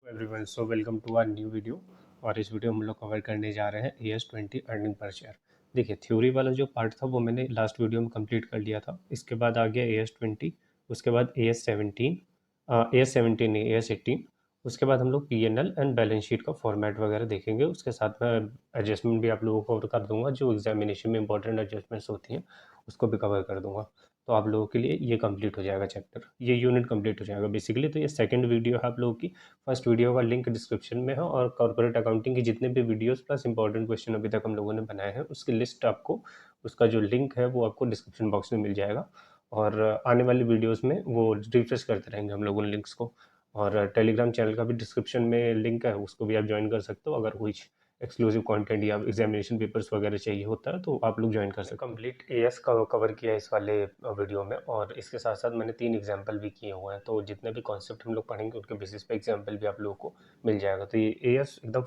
Everyone, so welcome to our new video. और इस video में हम लोग कवर करने जा रहे हैं AS20 अर्निंग पर शेयर। देखिए, थ्योरी वाला जो पार्ट था वो मैंने लास्ट वीडियो में कंप्लीट कर लिया था। इसके बाद आ गया AS20, उसके बाद AS17 नहीं, AS18। उसके बाद हम लोग PNL एंड बैलेंस शीट का फॉर्मेट वगैरह देखेंगे। उसके साथ में एडजस्टमेंट भी आप लोगों को कवर कर दूंगा, जो एग्जामिनेशन में इंपॉर्टेंट एडजस्टमेंट्स होती हैं उसको भी कवर कर दूंगा। तो आप लोगों के लिए ये कंप्लीट हो जाएगा चैप्टर, ये यूनिट कंप्लीट हो जाएगा बेसिकली। तो ये सेकंड वीडियो है आप लोगों की। फर्स्ट वीडियो का लिंक डिस्क्रिप्शन में है, और कॉर्पोरेट अकाउंटिंग की जितने भी वीडियोस प्लस इंपॉर्टेंट क्वेश्चन अभी तक हम लोगों ने बनाए हैं उसकी लिस्ट आपको, उसका जो लिंक है वो आपको डिस्क्रिप्शन बॉक्स में मिल जाएगा। और आने वाली वीडियोस में वो रिफ्रेश करते रहेंगे हम लोग उन लिंक्स को। और टेलीग्राम चैनल का भी डिस्क्रिप्शन में लिंक है, उसको भी आप ज्वाइन कर सकते हो। अगर कुछ एक्सक्लूसिव कंटेंट या एग्जामिनेशन पेपर्स वगैरह चाहिए होता है तो आप लोग ज्वाइन कर सकते हो। कंप्लीट एएस का कवर किया है इस वाले वीडियो में, और इसके साथ साथ मैंने 3 एग्जाम्पल भी किए हुए हैं। तो जितने भी कॉन्सेप्ट हम लोग पढ़ेंगे उनके बेसिस पे एग्जाम्पल भी आप लोगों को मिल जाएगा। तो ये एएस एकदम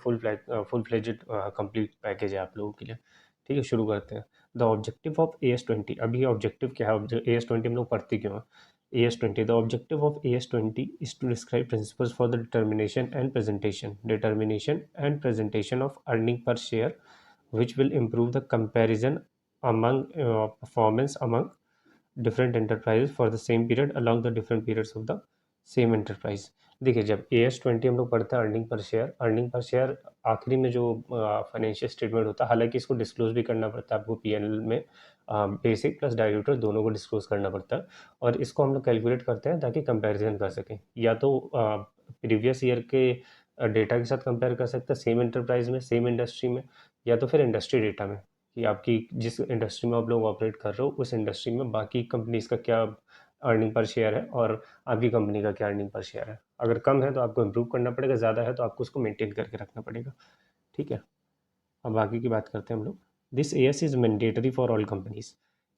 फुल फ्लेजेड कंप्लीट पैकेज है आप लोगों के लिए। ठीक है, शुरू करते हैं। The objective of AS20। अभी ऑब्जेक्टिव क्या है, AS20 हम लोग पढ़ते क्यों हैं? AS20, the objective of AS20 is to describe principles for the determination and presentation of earning per share, which will improve the comparison among performance among different enterprises for the same period along the different periods of the same enterprise। देखिए, जब AS20 हम लोग पढ़ते हैं earning per share आखिरी में जो financial statement होता है, हालांकि इसको डिस्क्लोज भी करना पड़ता है आपको PNL में। बेसिक प्लस डायल्यूटेड दोनों को डिस्क्लोज करना पड़ता है। और इसको हम लोग कैलकुलेट करते हैं ताकि कंपैरिजन कर सकें, या तो प्रीवियस ईयर के डेटा के साथ कंपेयर कर सकते हैं सेम एंटरप्राइज में, सेम इंडस्ट्री में, या तो फिर इंडस्ट्री डेटा में कि आपकी जिस इंडस्ट्री में आप लोग ऑपरेट कर रहे हो उस इंडस्ट्री में बाकी कंपनीज का क्या अर्निंग पर शेयर है और आपकी कंपनी का क्या अर्निंग पर शेयर है। अगर कम है तो आपको इम्प्रूव करना पड़ेगा, ज़्यादा है तो आपको उसको मेंटेन करके रखना पड़ेगा। ठीक है, अब बाकी की बात करते हैं हम लोग। This as is mandatory for all companies.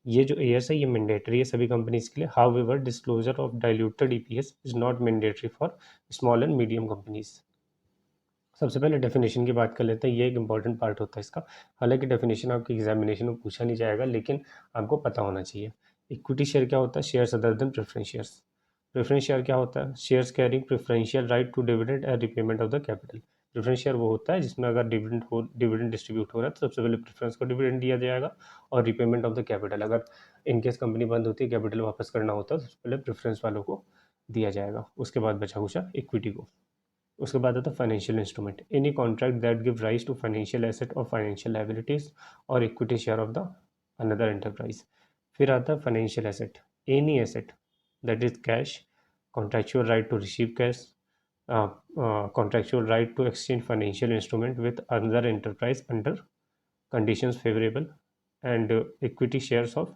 ये जो एएस है ये मैंडेटरी है सभी कंपनीज के लिए। How ever disclosure of diluted EPS is not mandatory for small and medium companies. सबसे पहले डेफिनेशन की बात कर लेते हैं, ये एक इंपॉर्टेंट पार्ट होता है इसका। हालांकि डेफिनेशन आपके एग्जामिनेशन में पूछा नहीं जाएगा, लेकिन आपको पता होना चाहिए। इक्विटी शेयर क्या होता है? Shares other than preference shares. Preference share क्या होता है? Shares carrying preferential right to dividend and repayment of the capital. Preference share वो होता है जिसमें अगर डिविडेंड डिस्ट्रीब्यूट हो रहा है तो सबसे पहले प्रेफरेंस को डिविडेंड दिया जाएगा, और रिपेमेंट ऑफ द कैपिटल, अगर इनकेस कंपनी बंद होती है कैपिटल वापस करना होता है तो सबसे पहले प्रेफरेंस वालों को दिया जाएगा, उसके बाद बचा खुचा इक्विटी को। उसके बाद आता है financial instrument, any contract that give rise to financial asset और फाइनेंशियल लायबिलिटीज और equity share of the another enterprise. फिर आता है financial asset, any asset that is cash, contractual right to receive cash, contractual right to exchange financial instrument with another enterprise under conditions favorable, and equity shares of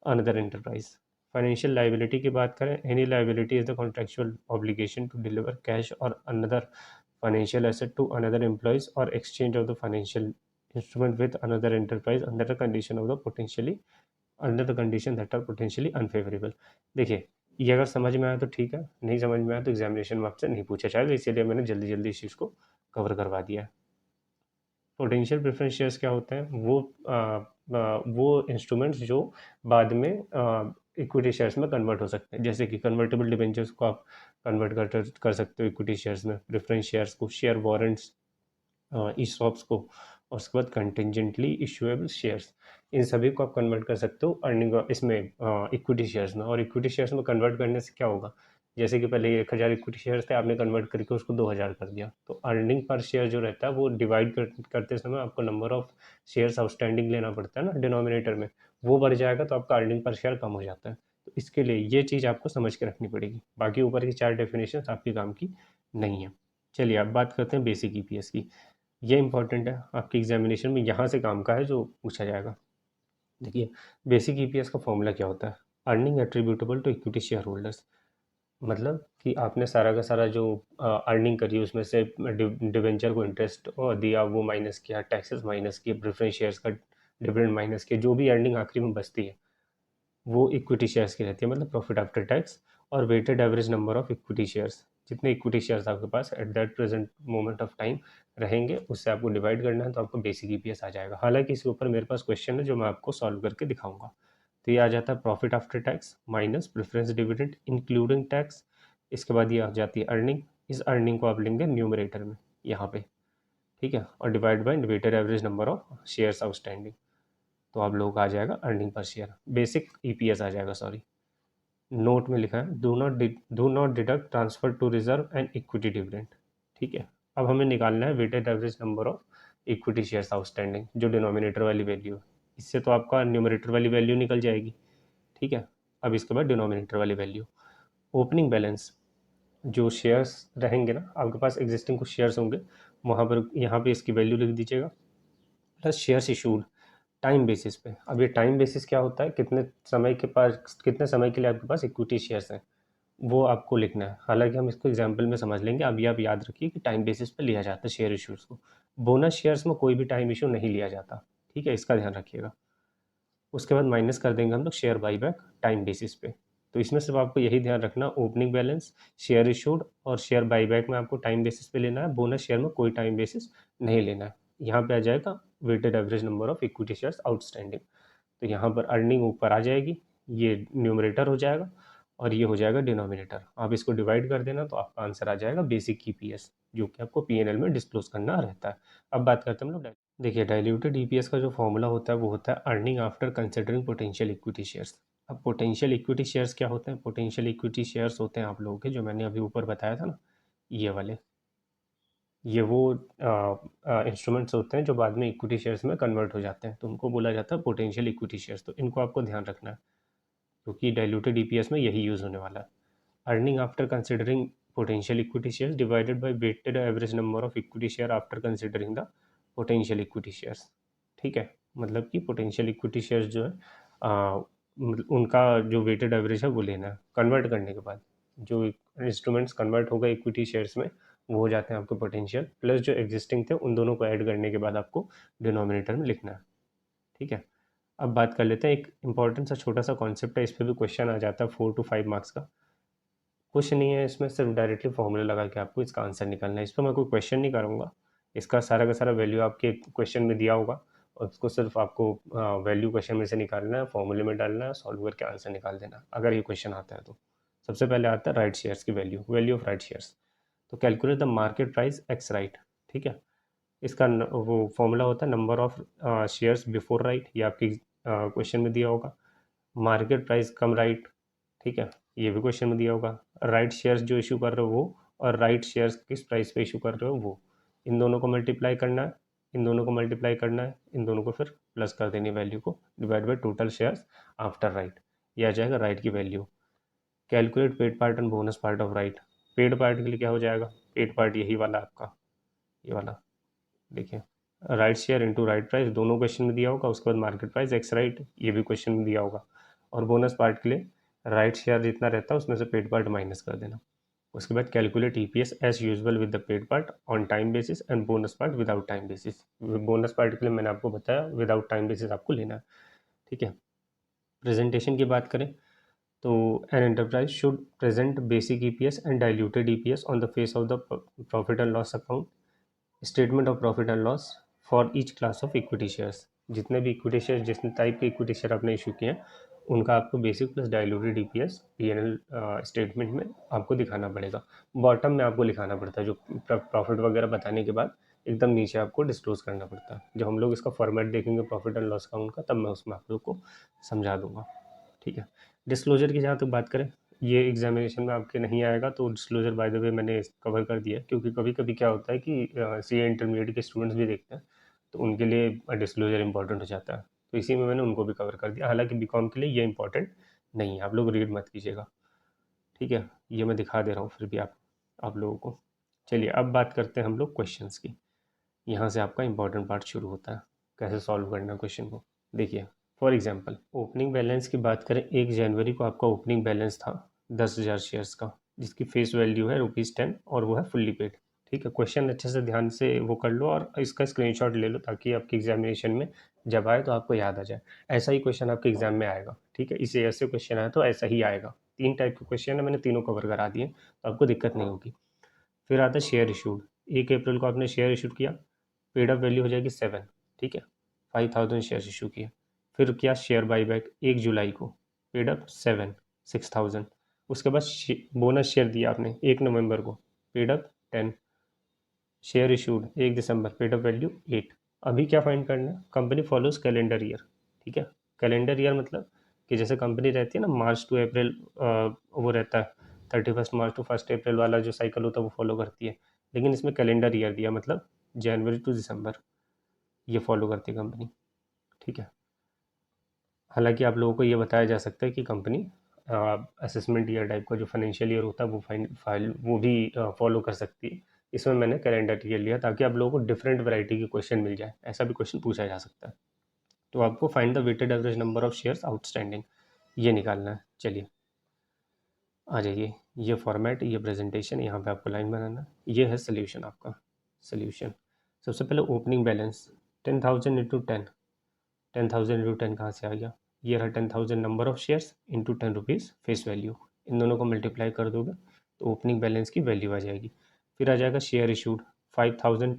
another enterprise। Financial liability की बात करें, any liability is the contractual obligation to deliver cash और another financial asset to another employees or exchange of the financial instrument with another enterprise under the condition of the potentially under the condition that are potentially unfavorable। देखिए, ये अगर समझ में आया तो ठीक है, नहीं समझ में आया तो एग्जामिनेशन में आपसे नहीं पूछा जाएगा, इसीलिए मैंने जल्दी जल्दी इस चीज़ को कवर करवा दिया है। पोटेंशियल प्रेफरेंस शेयर्स क्या होते हैं? वो इंस्ट्रूमेंट्स जो बाद में इक्विटी शेयर्स में कन्वर्ट हो सकते हैं, जैसे कि कन्वर्टेबल डिबेंचर्स को आप कन्वर्ट कर सकते हो इक्विटी शेयर्स में, प्रेफरेंस शेयर्स को, शेयर वारंट्स, ईसॉप्स को, और उसके बाद कंटिजेंटली इशुएबल शेयर्स, इन सभी को आप कन्वर्ट कर सकते हो अर्निंग इसमें इक्विटी शेयर्स में। और इक्विटी शेयर्स में कन्वर्ट करने से क्या होगा, जैसे कि पहले 1000 इक्विटी शेयर्स थे, आपने कन्वर्ट करके उसको 2000 कर दिया, तो अर्निंग पर शेयर जो रहता है वो डिवाइड करते समय आपको नंबर ऑफ शेयर्स आउटस्टैंडिंग लेना पड़ता है ना डिनोमिनेटर में, वो बढ़ जाएगा तो आपका अर्निंग पर शेयर कम हो जाता है। तो इसके लिए ये चीज़ आपको समझ के रखनी पड़ेगी, बाकी ऊपर की 4 डेफिनेशन आपके काम की नहीं है। चलिए अब बात करते हैं बेसिक ईपीएस की। ये इंपॉर्टेंट है आपके एग्जामिनेशन में, यहाँ से काम का है जो पूछा जाएगा। देखिए, बेसिक ईपीएस का फॉर्मूला क्या होता है? Earning attributable to equity share holders. मतलब कि आपने सारा का सारा जो अर्निंग करी उसमें से डिवेंचर को इंटरेस्ट दिया, वो माइनस किया, टैक्सेस माइनस किए, प्रेफरेंस शेयर्स का डिविडेंड माइनस किया, जो भी अर्निंग आखिरी में बचती है वो इक्विटी शेयर्स की रहती है, मतलब प्रॉफिट आफ्टर टैक्स। और weighted average number of equity shares, जितने इक्विटी शेयर्स आपके पास at that present moment of time रहेंगे उससे आपको डिवाइड करना है, तो आपको बेसिक ईपीएस आ जाएगा। हालांकि इसके ऊपर मेरे पास क्वेश्चन है जो मैं आपको सॉल्व करके दिखाऊंगा। तो ये आ जाता है profit after tax minus preference dividend including tax. इसके बाद ये आ जाती है अर्निंग इस अर्निंग को आप लेंगे न्यूमरेटर में यहाँ पे, ठीक है, और divide by weighted average number of shares outstanding. तो आप लोगों का आ जाएगा earning per share, basic EPS आ जाएगा, सॉरी। नोट में लिखा है do not deduct transfer to reserve and equity dividend, ठीक है। अब हमें निकालना है weighted average number of equity shares outstanding, जो डिनोमिनेटर वाली वैल्यू है। इससे तो आपका न्यूमरेटर वाली वैल्यू निकल जाएगी, ठीक है। अब इसके बाद डिनोमिनेटर वाली वैल्यू, ओपनिंग बैलेंस, जो शेयर्स रहेंगे ना आपके पास, एग्जिस्टिंग कुछ शेयर्स होंगे, वहाँ पर यहाँ पे इसकी वैल्यू लिख दीजिएगा, plus shares issued time basis पे। अब ये टाइम बेसिस क्या होता है, कितने समय के लिए आपके पास इक्विटी शेयर्स हैं, वो आपको लिखना है। हालांकि हम इसको एग्जाम्पल में समझ लेंगे, अभी आप याद रखिए कि टाइम बेसिस पे लिया जाता है शेयर इशूज़ को। बोनस शेयर्स में कोई भी टाइम इशू नहीं लिया जाता, ठीक है, इसका ध्यान रखिएगा। उसके बाद माइनस कर देंगे हम लोग शेयर बाईबैक टाइम बेसिस पे। तो इसमें सिर्फ आपको यही ध्यान रखना, ओपनिंग बैलेंस, शेयर इशूड और शेयर बाईबैक में आपको टाइम बेसिस पे लेना है, बोनस शेयर में कोई टाइम बेसिस नहीं लेना है। यहाँ पे आ जाएगा weighted average number of equity shares outstanding. तो यहाँ पर अर्निंग ऊपर आ जाएगी, ये न्यूमरेटर हो जाएगा और ये हो जाएगा डिनोमिनेटर। आप इसको डिवाइड कर देना तो आपका आंसर आ जाएगा बेसिक ईपीएस, जो कि आपको पीएनएल में डिस्क्लोज करना रहता है। अब बात करते हैं हम लोग, देखिए डाइल्यूटेड ईपीएस का जो फॉर्मूला होता है वो होता है earning after considering potential equity shares. अब पोटेंशियल इक्विटी शेयर्स क्या होते हैं, पोटेंशियल इक्विटी शेयर्स होते हैं आप लोगों के, जो मैंने अभी ऊपर बताया था ना, ये वाले, ये वो इंस्ट्रूमेंट्स होते हैं जो बाद में इक्विटी शेयर्स में कन्वर्ट हो जाते हैं, तो उनको बोला जाता है पोटेंशियल इक्विटी शेयर्स। तो इनको आपको ध्यान रखना है, क्योंकि डाइल्यूटेड ईपीएस में यही यूज़ होने वाला है। Earning after considering potential equity shares divided by weighted average number of equity share after considering the potential equity shares, ठीक है। मतलब कि पोटेंशियल इक्विटी शेयर्स जो है उनका जो वेटेड एवरेज है वो लेना है, कन्वर्ट करने के बाद जो इंस्ट्रूमेंट्स कन्वर्ट हो गए इक्विटी शेयर्स में, वो हो जाते हैं आपके पोटेंशियल, प्लस जो एग्जिस्टिंग थे उन दोनों को ऐड करने के बाद आपको डिनोमिनेटर में लिखना है, ठीक है। अब बात कर लेते हैं, एक इंपॉर्टेंट सा छोटा सा कॉन्सेप्ट है, इस पर भी क्वेश्चन आ जाता है 4 to 5 मार्क्स का। कुछ नहीं है इसमें, सिर्फ डायरेक्टली फॉर्मूला लगा के आपको इसका आंसर निकालना है। इस पर मैं कोई क्वेश्चन नहीं करूँगा, इसका सारा का सारा वैल्यू आपके क्वेश्चन में दिया होगा, और उसको सिर्फ आपको वैल्यू क्वेश्चन में से निकालना है, फॉर्मूले में डालना है, सॉल्व करके आंसर निकाल देना, अगर ये क्वेश्चन आता है तो। सबसे पहले आता है राइट शेयर्स की value, value of right shares. तो calculate the market price ex right, ठीक है। इसका वो फॉर्मूला होता है number of shares before right, ये आपकी क्वेश्चन में दिया होगा। मार्केट प्राइस कम राइट, ठीक है, ये भी क्वेश्चन में दिया होगा। राइट शेयर्स जो इशू कर रहे हो वो, और राइट शेयर्स किस प्राइस पे इशू कर रहे हो वो, इन दोनों को मल्टीप्लाई करना है, इन दोनों को मल्टीप्लाई करना है, इन दोनों को फिर प्लस कर देनी वैल्यू को, divide by total shares after right, ये आ जाएगा राइट की value. Calculate paid part and bonus part of right, paid part के लिए क्या हो जाएगा, पेड पार्ट यही वाला आपका, ये वाला देखिए, right share into right price, दोनों क्वेश्चन में दिया होगा। उसके बाद मार्केट प्राइस एक्स राइट, ये भी क्वेश्चन में दिया होगा। और बोनस पार्ट के लिए राइट शेयर जितना रहता है उसमें से पेड पार्ट माइनस कर देना। उसके बाद calculate EPS as usual with the paid part on time basis and bonus part without time basis. Bonus part के लिए मैंने आपको बताया विदाउट टाइम बेसिस आपको लेना है, ठीक है। प्रेजेंटेशन की बात करें तो an enterprise should present basic EPS and diluted EPS on the face of the profit and loss account, statement of profit and loss for each class of equity shares. जितने भी इक्विटी शेयर, जिस type के equity share आपने issue किए हैं, उनका आपको basic plus diluted EPS PNL statement में आपको दिखाना पड़ेगा। बॉटम में आपको लिखाना पड़ता है, जो प्रॉफिट वगैरह बताने के बाद एकदम नीचे आपको डिस्क्लोज करना पड़ता है। जब हम लोग इसका फॉर्मेट देखेंगे प्रॉफिट एंड लॉस अकाउंट का, तब मैं उसमें आप लोग को समझा दूंगा, ठीक है। डिस्क्लोजर की जहाँ तक बात करें, ये एग्जामिनेशन में आपके नहीं आएगा, तो डिस्क्लोजर बाय द वे मैंने कवर कर दिया, क्योंकि कभी कभी क्या होता है कि सी इंटरमीडिएट के स्टूडेंट्स भी देखते हैं, तो उनके लिए डिस्क्लोजर इंपॉर्टेंट हो जाता है, तो इसी में मैंने उनको भी कवर कर दिया। हालांकि बीकॉम के लिए ये इंपॉर्टेंट नहीं है, आप लोग रीड मत कीजिएगा, ठीक है। ये मैं दिखा दे रहा हूँ फिर भी आप लोगों को। चलिए अब बात करते हैं हम लोग क्वेश्चंस की। यहाँ से आपका इंपॉर्टेंट पार्ट शुरू होता है, कैसे सॉल्व करना है क्वेश्चन को। देखिए फॉर एग्जांपल ओपनिंग बैलेंस की बात करें, 1 जनवरी को आपका ओपनिंग बैलेंस था 10,000 शेयर्स का, जिसकी फेस वैल्यू है ₹10 और वो है फुल्ली पेड, ठीक है। क्वेश्चन अच्छे से ध्यान से वो कर लो और इसका स्क्रीनशॉट ले लो, ताकि आपके एग्जामिनेशन में जब आए तो आपको याद आ जाए। ऐसा ही क्वेश्चन आपके एग्जाम में आएगा, ठीक है, इसे ऐसे क्वेश्चन आया तो ऐसा ही आएगा। 3 टाइप के क्वेश्चन है, मैंने तीनों कवर करा दिए, तो आपको दिक्कत नहीं होगी। फिर आता है शेयर इशूड, 1 अप्रैल को आपने शेयर इशूड किया, पेड अप वैल्यू हो जाएगी 7, ठीक है, 5,000 शेयर इशू किए। फिर क्या शेयर बाईबैक 1 जुलाई को, पेड अप 7, 6,000। उसके बाद बोनस शेयर दिया आपने 1 नवंबर को, पेड अप 10, शेयर इशूड 1 दिसंबर, पेड अप वैल्यू 8। अभी क्या फाइंड करना है, कंपनी फॉलोज कैलेंडर ईयर। ठीक है, कैलेंडर ईयर मतलब कि जैसे कंपनी रहती है ना मार्च टू अप्रैल, वो रहता है 31 मार्च टू 1 अप्रैल वाला जो साइकिल होता है वो फॉलो करती है, लेकिन इसमें कैलेंडर ईयर दिया मतलब जनवरी टू दिसंबर, ये फॉलो करती है कंपनी। ठीक है, हालांकि आप लोगों को ये बताया जा सकता है कि कंपनी असेसमेंट ईयर टाइप का जो फाइनेंशियल ईयर होता है वो फाइल वो भी फॉलो कर सकती है। इसमें मैंने कैलेंडर ईयर लिया ताकि आप लोगों को डिफरेंट वैरायटी के क्वेश्चन मिल जाए, ऐसा भी क्वेश्चन पूछा जा सकता है। तो आपको find the weighted average number of shares outstanding ये निकालना है। चलिए आ जाइए, ये फॉर्मेट, ये प्रेजेंटेशन, यहाँ पे आपको लाइन बनाना है। ये है सोल्यूशन आपका। सोल्यूशन सबसे पहले ओपनिंग बैलेंस 10,000 इंटू 10, 10,000 इंटू 10 कहाँ से आ गया, ये रहा 10,000 number of shares into 10 rupees face value. इन दोनों को मल्टीप्लाई कर दोगे तो ओपनिंग बैलेंस की वैल्यू आ जाएगी। फिर आ जाएगा शेयर इशूड, 5,000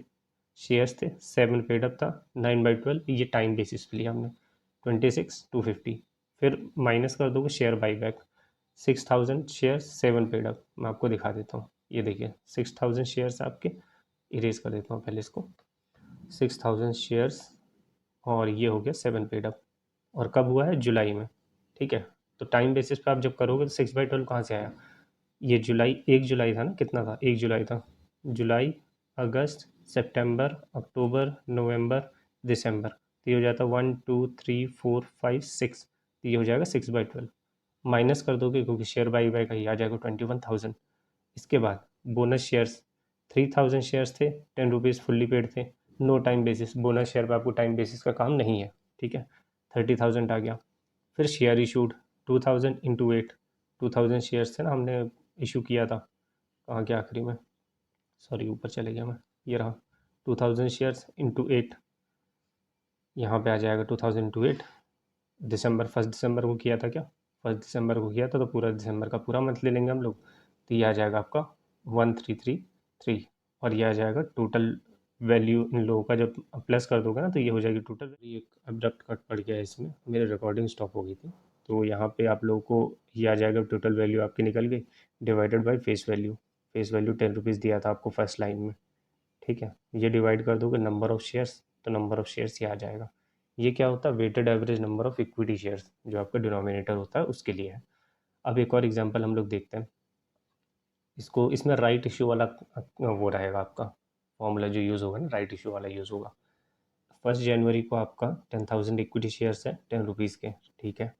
शेयर्स थे, 7 पेड अप था, 9/12 ये टाइम बेसिस पे लिया हमने, 26,250। फिर माइनस कर दोगे share buyback, 6,000 shares, 7 paid up. मैं आपको दिखा देता हूँ, ये देखिए 6,000 शेयर्स आपके, इरेज कर देता हूँ पहले इसको, 6,000 शेयर्स और ये हो गया 7 पेड अप, और कब हुआ है, जुलाई में। ठीक है, तो टाइम बेसिस पे आप जब करोगे तो 6/12 कहाँ से आया, ये जुलाई, 1 जुलाई था ना, कितना था, 1 जुलाई था, जुलाई, अगस्त, सितंबर, अक्टूबर, नवंबर, दिसंबर, तो ये हो जाता 1 2 3 4 5 6, तो ये हो जाएगा 6/12। माइनस कर दोगे क्योंकि शेयर बाई बाई का ही आ जाएगा 21,000। इसके बाद बोनस शेयर्स, 3,000 शेयर्स थे, 10 रुपीज़ फुल्ली पेड थे, no time basis, bonus share पर आपको टाइम बेसिस का काम नहीं है। ठीक है, 30,000 आ गया। फिर शेयर इशूड 2,000 इंटू 8, 2,000 शेयर्स थे ना हमने इशू किया था, कहाँ के आखिरी में, सॉरी ऊपर चले गया मैं, ये रहा 2,000 शेयर्स इंटू 8, यहाँ पे आ जाएगा 2,000 इंटू 8। दिसंबर, 1 दिसंबर को किया था क्या, 1 दिसंबर को किया था, तो पूरा दिसंबर का पूरा मंथ ले लेंगे हम लोग, तो ये आ जाएगा आपका 1,333, और ये आ जाएगा टोटल वैल्यू इन लोगों का। जब प्लस कर दोगे ना तो ये हो जाएगी टोटल। एक अब्रप्ट कट पड़ गया है इसमें, मेरी रिकॉर्डिंग स्टॉप हो गई थी, तो यहाँ पे आप लोगों को ये आ जाएगा टोटल वैल्यू आपकी निकल गई, divided by face value. Face value 10 rupees दिया था आपको फर्स्ट लाइन में। ठीक है, ये डिवाइड कर दोगे नंबर ऑफ शेयर्स, तो नंबर ऑफ शेयर्स ये आ जाएगा। ये क्या होता है, weighted average number of equity shares, जो आपका डिनोमिनेटर होता है उसके लिए है। अब एक और एग्जांपल हम लोग देखते हैं इसको, इसमें राइट इशू वाला वो रहेगा आपका फॉर्मूला जो यूज़ होगा ना, राइट इशू वाला यूज़ होगा। 1 जनवरी को आपका 10,000 इक्विटी शेयर्स है 10 रुपीज़ के। ठीक है,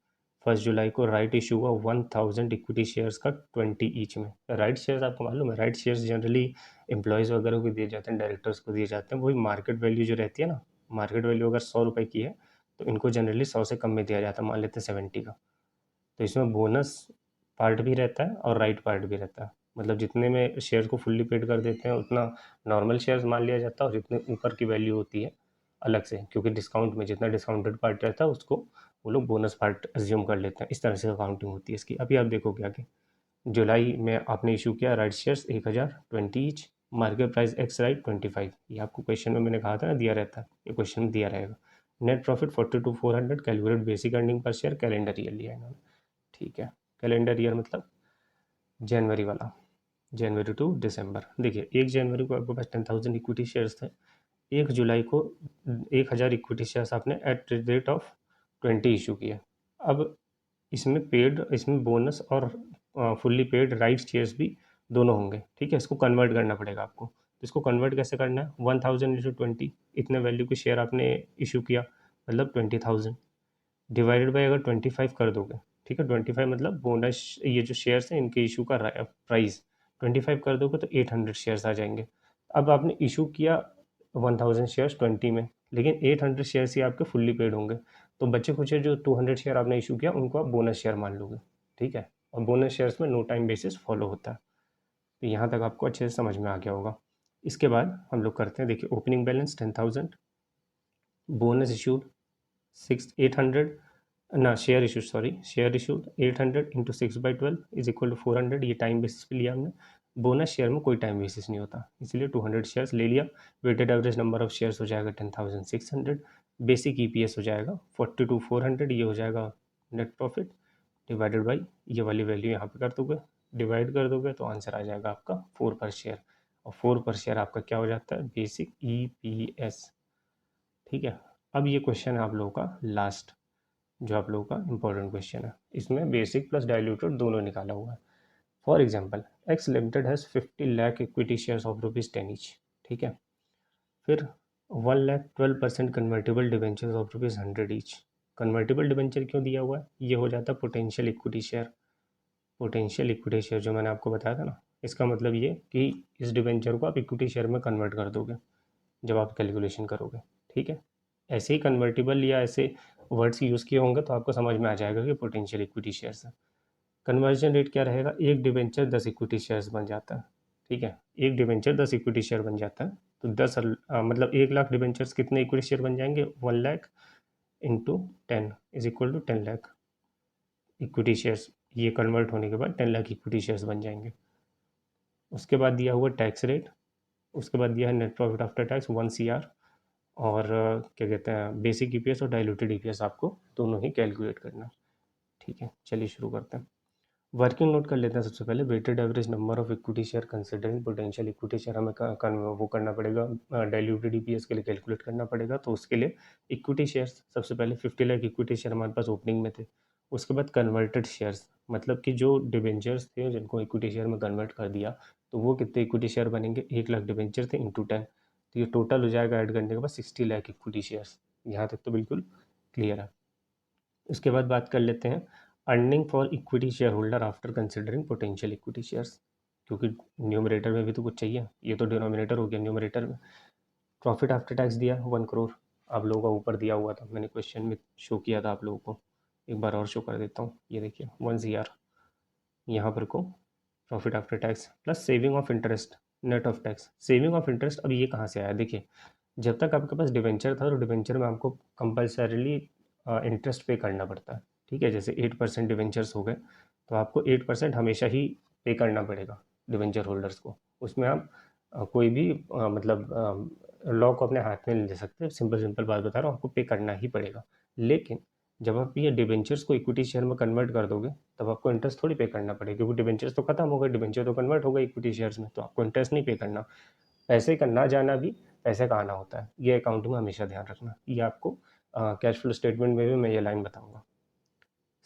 1 जुलाई को राइट इशू हुआ 1,000 इक्विटी शेयर्स का 20 ईच में। राइट शेयर्स आपको मालूम है, राइट शेयर्स जनरली एम्प्लॉयज़ वगैरह को दिए जाते हैं, डायरेक्टर्स को दिए जाते हैं, वही मार्केट वैल्यू जो रहती है ना, मार्केट वैल्यू अगर 100 रुपये की है तो इनको जनरली 100 से कम में दिया जाता है, मान लेते हैं 70 का। तो इसमें बोनस पार्ट भी रहता है और राइट पार्ट भी रहता है, मतलब जितने में शेयर को फुल्ली पेड कर देते हैं उतना नॉर्मल शेयर्स मान लिया जाता है, और जितने ऊपर की वैल्यू होती है अलग से, क्योंकि डिस्काउंट में जितना डिस्काउंटेड पार्ट रहता है उसको वो लोग बोनस पार्ट अज्यूम कर लेते हैं। इस तरह से अकाउंटिंग होती है इसकी। अभी आप देखोगे आगे, जुलाई में आपने इशू किया right shares 1,000, 20 each, market price ex right 25, ये आपको क्वेश्चन में मैंने कहा था ना दिया रहता है, ये क्वेश्चन में दिया रहेगा। Net profit 42,400, calculate basic earning per share, calendar year लिया इन्होंने। ठीक है, कैलेंडर ईयर मतलब जनवरी वाला, जनवरी टू दिसंबर। देखिए 1 जनवरी को आपके पास 10,000 इक्विटी शेयर्स थे, 1 जुलाई को 1,000 इक्विटी शेयर्स आपने at the rate of 20 issue किए। अब इसमें पेड, इसमें बोनस और फुल्ली पेड राइट शेयर्स भी दोनों होंगे। ठीक है, इसको कन्वर्ट करना पड़ेगा आपको। तो इसको कन्वर्ट कैसे करना है, 1,000 इंटू 20, इतने वैल्यू के शेयर आपने इशू किया मतलब 20,000, डिवाइडेड बाय अगर 25 कर दोगे। ठीक है, 25 मतलब बोनस, ये जो शेयर्स हैं इनके इशू का प्राइस 25 कर दोगे तो 800 शेयर्स आ जाएंगे। अब आपने इशू किया 1,000 शेयर्स 20 में, लेकिन 800 शेयर्स ही आपके फुल्ली पेड होंगे, तो बच्चे कुछ जो 200 शेयर आपने इशू किया उनको आप बोनस शेयर मान लोगे। ठीक है, और बोनस शेयर्स में नो टाइम बेसिस फॉलो होता है। तो यहाँ तक आपको अच्छे से समझ में आ गया होगा। इसके बाद हम लोग करते हैं, देखिए ओपनिंग बैलेंस 10,000, बोनस इशूड 800 ना, share issue, sorry share issued 800 into 6/12 is equal to 400, ये टाइम बेसिस पे लिया हमने। बोनस शेयर में कोई टाइम बेसिस नहीं होता, इसलिए 200 शेयर्स ले लिया। Weighted average number of shares हो जाएगा 10,600, बेसिक ईपीएस हो जाएगा 42,400, ये हो जाएगा नेट प्रॉफिट डिवाइडेड बाई ये वाली वैल्यू यहाँ पे कर दोगे डिवाइड कर दोगे तो आंसर आ जाएगा आपका 4 पर शेयर, और 4 पर शेयर आपका क्या हो जाता है, बेसिक EPS। ठीक है, अब ये क्वेश्चन है आप लोगों का लास्ट, जो आप लोगों का इंपॉर्टेंट क्वेश्चन है। इसमें बेसिक प्लस डाइल्यूटेड दोनों निकाला हुआ है। For example, x limited has 50 lakh equity shares of ₹10 each. ठीक है, फिर 1,12% convertible debentures of ₹100 each. Convertible debenture क्यों दिया हुआ है, ये हो जाता है potential equity share. Potential equity share जो मैंने आपको बताया था ना, इसका मतलब ये कि इस डिवेंचर को आप इक्विटी शेयर में कन्वर्ट कर दोगे जब आप कैलकुलेशन करोगे। ठीक है, ऐसे ही कन्वर्टिबल या ऐसे वर्ड्स यूज़ किए होंगे तो आपको समझ में आ जाएगा कि पोटेंशियल इक्विटी शेयर्स है। कन्वर्जन रेट क्या रहेगा, एक डिवेंचर 10 इक्विटी शेयर्स बन जाता है। ठीक है, एक डिवेंचर 10 इक्विटी शेयर बन जाता है, तो मतलब 1,00,000 डिवेंचर्स कितने इक्विटी शेयर बन जाएंगे, 1,00,000 into 10 is equal to 10,00,000 equity shares. ये कन्वर्ट होने के बाद 10,00,000 इक्विटी शेयर्स बन जाएंगे। उसके बाद दिया हुआ टैक्स रेट, उसके बाद दिया है net profit after tax 1 CR, और क्या कहते हैं, बेसिक EPS और डाइल्यूटेड EPS आपको दोनों ही कैलकुलेट करना है। ठीक है, चलिए शुरू करते हैं। वर्किंग नोट कर लेते हैं सबसे पहले। Weighted average number of equity share considering potential equity share हमें वो करना पड़ेगा, डाइल्यूटेड EPS के लिए कैलकुलेट करना पड़ेगा। तो उसके लिए इक्विटी शेयर्स सबसे पहले 50 लाख इक्विटी शेयर हमारे पास ओपनिंग में थे। उसके बाद कन्वर्टेड शेयर्स, मतलब कि जो डिबेंचर्स थे जिनको इक्विटी शेयर में कन्वर्ट कर दिया, तो वो कितने इक्विटी शेयर बनेंगे, 1,00,000 डिबेंचर थे इंटू 10, तो ये टोटल हो जाएगा ऐड करने के बाद 60 लाख इक्विटी शेयर्स। यहाँ तक तो बिल्कुल क्लियर है। उसके बाद बात कर लेते हैं earning for equity share holder after considering potential equity shares, क्योंकि न्यूमरेटर में भी तो कुछ चाहिए, ये तो डिनोमिनेटर हो गया न्यूमरेटर में। प्रॉफिट आफ्टर टैक्स दिया 1 करोड़, आप लोगों का ऊपर दिया हुआ था, मैंने क्वेश्चन में शो किया था आप लोगों को, एक बार और शो कर देता हूँ, ये देखिए 1 CR यहाँ पर को profit after tax plus saving of interest net of tax. Saving of interest अब ये कहाँ से आया, देखिए जब तक आपके पास डिवेंचर था तो डिवेंचर में आपको कंपल्सरीली इंटरेस्ट पे करना पड़ता है। ठीक है, जैसे 8% डिवेंचर्स हो गए तो आपको 8% हमेशा ही पे करना पड़ेगा डिवेंचर होल्डर्स को। उसमें आप कोई भी मतलब लॉ को अपने हाथ में नहीं ले सकते, सिंपल सिंपल बात बता रहा हूँ, आपको पे करना ही पड़ेगा। लेकिन जब आप ये डिवेंचर्स को इक्विटी शेयर में कन्वर्ट कर दोगे तब आपको इंटरेस्ट थोड़ी पे करना पड़ेगा, क्योंकि डिवेंचर्स तो खत्म हो गए, डिवेंचर तो कन्वर्ट हो गए इक्विटी शेयर्स में, तो आपको इंटरेस्ट नहीं पे करना। पैसे का ना जाना भी पैसे का आना होता है, ये अकाउंट में हमेशा ध्यान रखना। ये आपको कैश फ्लो स्टेटमेंट में भी मैं ये लाइन बताऊंगा।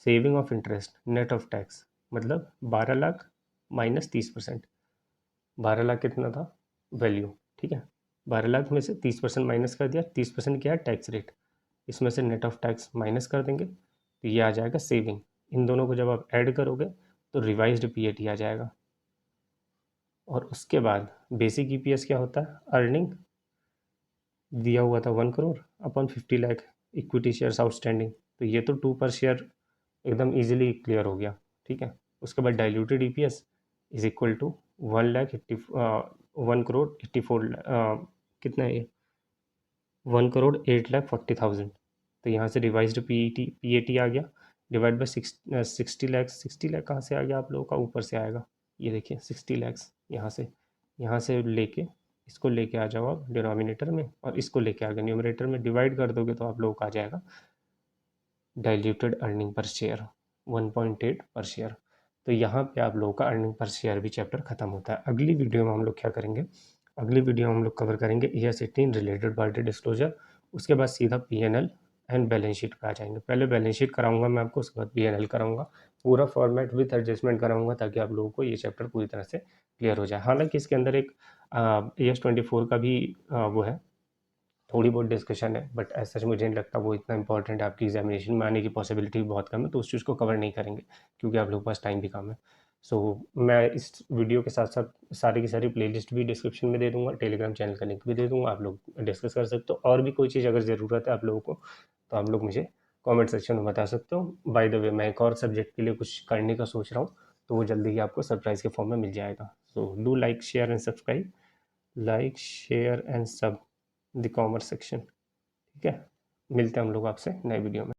Saving of interest net of tax, मतलब 12,00,000 माइनस 30%। 12,00,000 कितना था वैल्यू, ठीक है, 12,00,000 में से 30% माइनस कर दिया, 30% क्या है टैक्स रेट, इसमें से नेट ऑफ टैक्स माइनस कर देंगे तो ये आ जाएगा सेविंग। इन दोनों को जब आप ऐड करोगे तो रिवाइज्ड PAT आ जाएगा। और उसके बाद बेसिक EPS क्या होता है, अर्निंग दिया हुआ था 1 करोड़ अपन 50 लाख इक्विटी शेयर्स आउटस्टैंडिंग, तो ये तो 2 पर शेयर एकदम इजीली क्लियर हो गया। ठीक है, उसके बाद diluted EPS is equal to 1 crore कितना है ये, 1,08,40,000। तो यहाँ से रिवाइज्ड PAT आ गया, डिवाइड बाई 60 लाख। 60 लाख कहाँ से आ गया आप लोगों का, ऊपर से आएगा, ये देखिए 60 लाख यहाँ से लेके इसको लेके आ जाओ आप डिनोमिनेटर में, और इसको लेके आ गए न्यूमरेटर में, डिवाइड कर दोगे तो आप लोगों का आ जाएगा डाइल्यूटेड अर्निंग पर शेयर 1.8 पर शेयर। तो यहाँ पे आप लोगों का अर्निंग पर शेयर भी चैप्टर खत्म होता है। अगली वीडियो में हम लोग क्या करेंगे, अगली वीडियो में हम लोग कवर करेंगे ES 18 रिलेटेड पार्टी डिस्क्लोजर। उसके बाद सीधा PNL एंड बैलेंस शीट पे आ जाएंगे। पहले बैलेंस शीट कराऊंगा मैं आपको, उसके बाद PNL कराऊंगा, पूरा फॉर्मेट विथ एडजस्टमेंट कराऊंगा ताकि आप लोगों को ये चैप्टर पूरी तरह से क्लियर हो जाए। हालांकि इसके अंदर एक ES 24 का भी वो है, थोड़ी बहुत डिस्कशन है, बट ऐसा सच मुझे नहीं लगता वो इतना इंपॉर्टेंट है, आपकी एग्जामिनेशन में आने की पॉसिबिलिटी बहुत कम है, तो उस चीज़ को कवर नहीं करेंगे क्योंकि आप लोगों के पास टाइम भी कम है। सो मैं इस वीडियो के साथ साथ सारी की सारी प्लेलिस्ट भी डिस्क्रिप्शन में दे दूंगा, टेलीग्राम चैनल का लिंक भी दे दूंगा, आप लोग डिस्कस कर सकते हो। और भी कोई चीज़ अगर ज़रूरत है आप लोगों को तो आप लोग मुझे कमेंट सेक्शन में बता सकते हो। बाय द वे मैं एक और सब्जेक्ट के लिए कुछ करने का सोच रहा हूँ, तो वो जल्दी ही आपको सरप्राइज के फॉर्म में मिल जाएगा। So do like share and subscribe, like share and सब द कॉमर्स सेक्शन। ठीक है, मिलते हैं हम लोग आपसे नए वीडियो में।